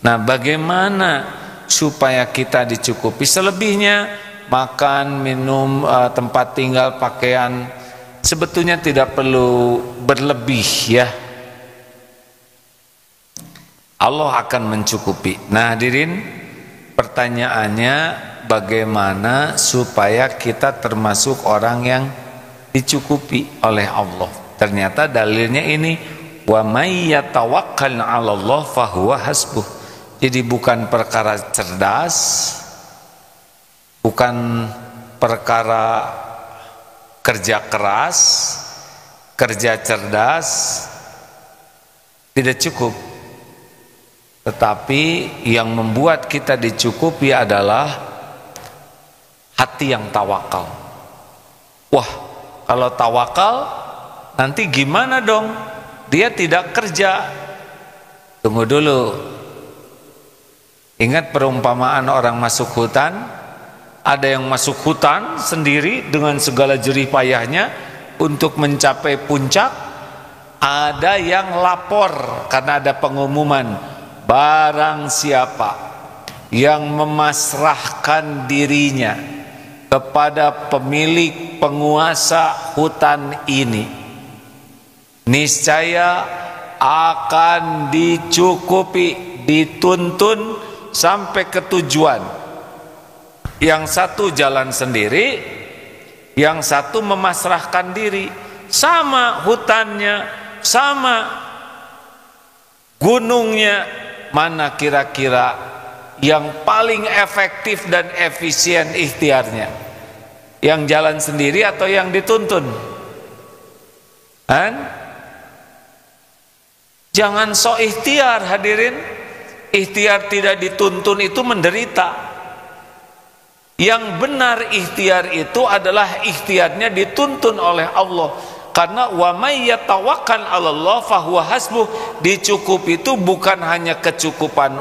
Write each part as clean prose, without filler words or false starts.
Nah, bagaimana supaya kita dicukupi? Selebihnya makan, minum, tempat tinggal, pakaian sebetulnya tidak perlu berlebih ya. Allah akan mencukupi. Nah, hadirin, pertanyaannya bagaimana supaya kita termasuk orang yang dicukupi oleh Allah? Ternyata dalilnya ini, wa may yatawakkal 'alallah fahuwa hasbuh. Jadi bukan perkara cerdas, bukan perkara kerja keras, kerja cerdas, tidak cukup. Tetapi yang membuat kita dicukupi adalah hati yang tawakal. Wah, kalau tawakal nanti gimana dong? Dia tidak kerja. Tunggu dulu. Ingat perumpamaan orang masuk hutan? Ada yang masuk hutan sendiri dengan segala jerih payahnya untuk mencapai puncak. Ada yang lapor karena ada pengumuman, barang siapa yang memasrahkan dirinya kepada pemilik penguasa hutan ini, niscaya akan dicukupi, dituntun sampai ke tujuan. Yang satu jalan sendiri, yang satu memasrahkan diri. Sama hutannya, sama gunungnya, mana kira-kira yang paling efektif dan efisien ikhtiarnya? Yang jalan sendiri atau yang dituntun? Jangan sok ikhtiar, hadirin. Ikhtiar tidak dituntun itu menderita. Yang benar ikhtiar itu adalah ikhtiarnya dituntun oleh Allah. Karena wa may yatawakkal 'alallah fahuwa hasbuh. Dicukupi itu bukan hanya kecukupan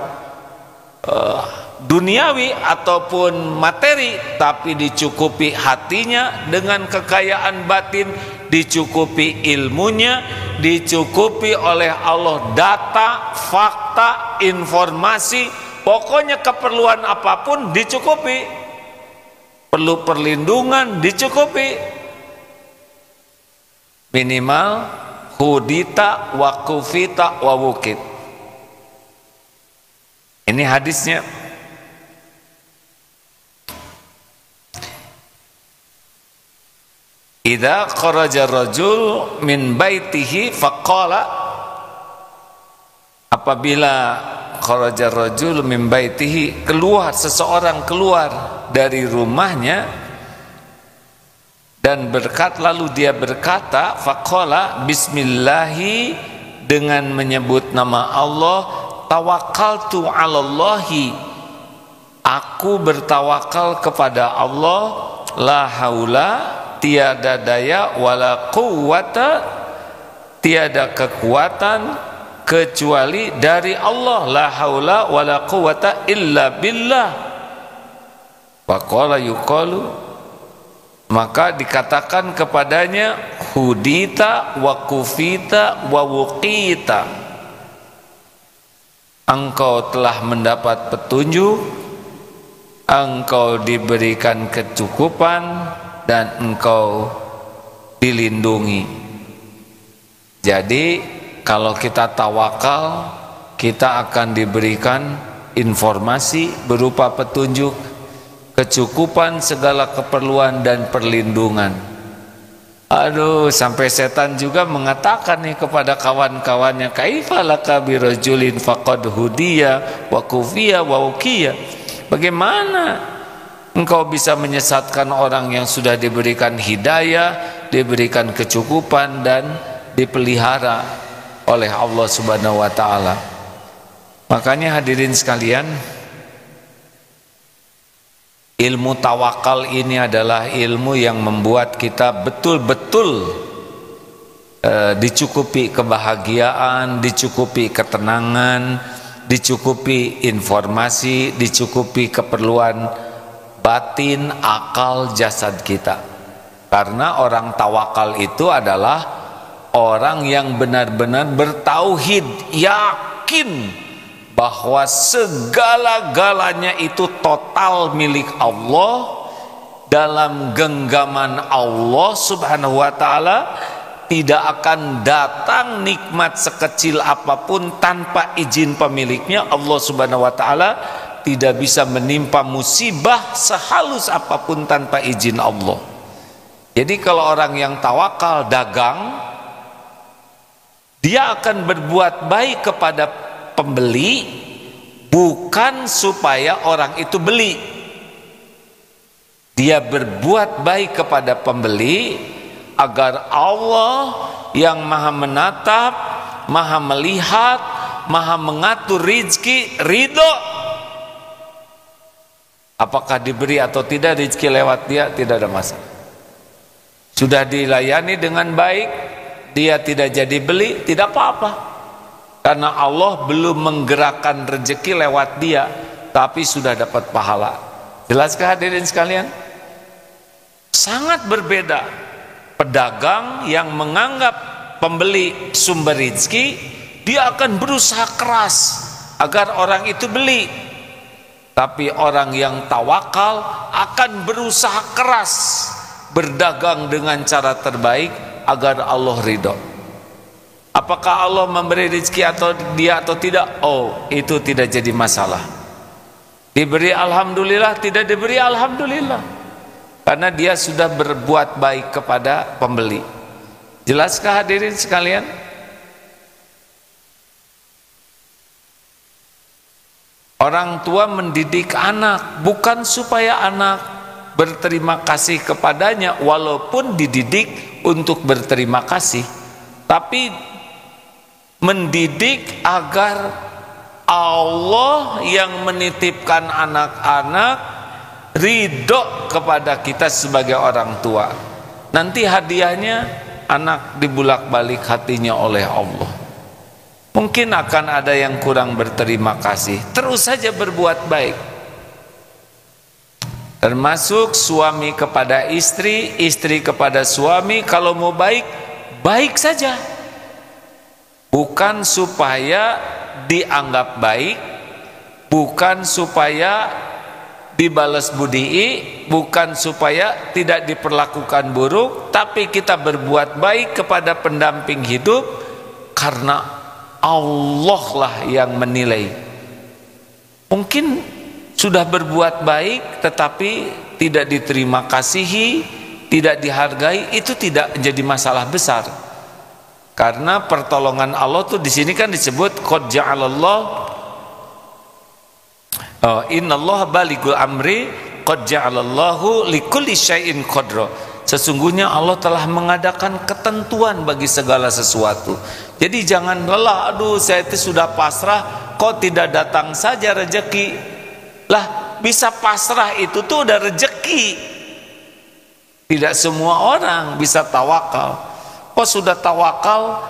duniawi ataupun materi, tapi dicukupi hatinya dengan kekayaan batin, dicukupi ilmunya, dicukupi oleh Allah data, fakta, informasi, pokoknya keperluan apapun dicukupi. Perlu perlindungan dicukupi. Minimal hudita wa kufita wa wukit. Ini hadisnya. Idza kharaja rajul min baitihi faqala, apabila kharaja rajul min baitihi, keluar seseorang, keluar dari rumahnya dan lalu dia berkata, faqala bismillahi, dengan menyebut nama Allah, tawakkaltu 'alallahi, aku bertawakal kepada Allah, la haula, tiada daya, wala quwwata, tiada kekuatan kecuali dari Allah, la haula wala quwwata illa billah. Faqala yuqalu, maka dikatakan kepadanya, hudita wa kufita wa wuqita, engkau telah mendapat petunjuk, engkau diberikan kecukupan, dan engkau dilindungi. Jadi kalau kita tawakal, kita akan diberikan informasi berupa petunjuk, kecukupan segala keperluan dan perlindungan. Aduh, sampai setan juga mengatakan nih kepada kawan-kawannya, kaifa laka birajulin faqad hudiya wa kufiya wa ukiya. Bagaimana engkau bisa menyesatkan orang yang sudah diberikan hidayah, diberikan kecukupan dan dipelihara oleh Allah Subhanahu wa taala. Makanya hadirin sekalian, ilmu tawakal ini adalah ilmu yang membuat kita betul-betul dicukupi kebahagiaan, dicukupi ketenangan, dicukupi informasi, dicukupi keperluan batin, akal, jasad kita. Karena orang tawakal itu adalah orang yang benar-benar bertauhid, yakin bahwa segala-galanya itu total milik Allah, dalam genggaman Allah subhanahu wa ta'ala. Tidak akan datang nikmat sekecil apapun tanpa izin pemiliknya. Allah subhanahu wa ta'ala tidak bisa menimpa musibah sehalus apapun tanpa izin Allah. Jadi kalau orang yang tawakal dagang, dia akan berbuat baik kepada pembeli, bukan supaya orang itu beli. Dia berbuat baik kepada pembeli agar Allah yang maha menatap, maha melihat, maha mengatur rizki ridho. Apakah diberi atau tidak rizki lewat dia, tidak ada masalah. Sudah dilayani dengan baik, dia tidak jadi beli, tidak apa-apa, karena Allah belum menggerakkan rezeki lewat dia, tapi sudah dapat pahala. Jelaskah hadirin sekalian? Sangat berbeda. Pedagang yang menganggap pembeli sumber rezeki, dia akan berusaha keras agar orang itu beli. Tapi orang yang tawakal akan berusaha keras berdagang dengan cara terbaik agar Allah ridho. Apakah Allah memberi rezeki atau dia atau tidak? Oh, itu tidak jadi masalah. Diberi alhamdulillah, tidak diberi alhamdulillah, karena dia sudah berbuat baik kepada pembeli. Jelaskah hadirin sekalian? Orang tua mendidik anak bukan supaya anak berterima kasih kepadanya, walaupun dididik untuk berterima kasih, tapi mendidik agar Allah yang menitipkan anak-anak ridho kepada kita sebagai orang tua. Nanti hadiahnya anak dibulak-balik hatinya oleh Allah. Mungkin akan ada yang kurang berterima kasih. Terus saja berbuat baik. Termasuk suami kepada istri, istri kepada suami. Kalau mau baik, baik saja. Bukan supaya dianggap baik, bukan supaya dibalas budii, bukan supaya tidak diperlakukan buruk, tapi kita berbuat baik kepada pendamping hidup karena Allah lah yang menilai. Mungkin sudah berbuat baik tetapi tidak diterima kasihi, tidak dihargai, itu tidak menjadi masalah besar. Karena pertolongan Allah tuh di sini kan disebut qad ja'alallah, innallaha balighul amri qad ja'alallahu likulli syai'in qadra. Sesungguhnya Allah telah mengadakan ketentuan bagi segala sesuatu. Jadi jangan lelah, aduh saya itu sudah pasrah kok tidak datang saja rezeki. Lah, bisa pasrah itu tuh udah rezeki. Tidak semua orang bisa tawakal. Kok sudah tawakal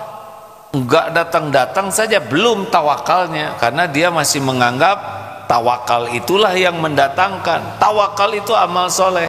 enggak datang-datang saja, belum tawakalnya, karena dia masih menganggap tawakal itulah yang mendatangkan. Tawakal itu amal soleh.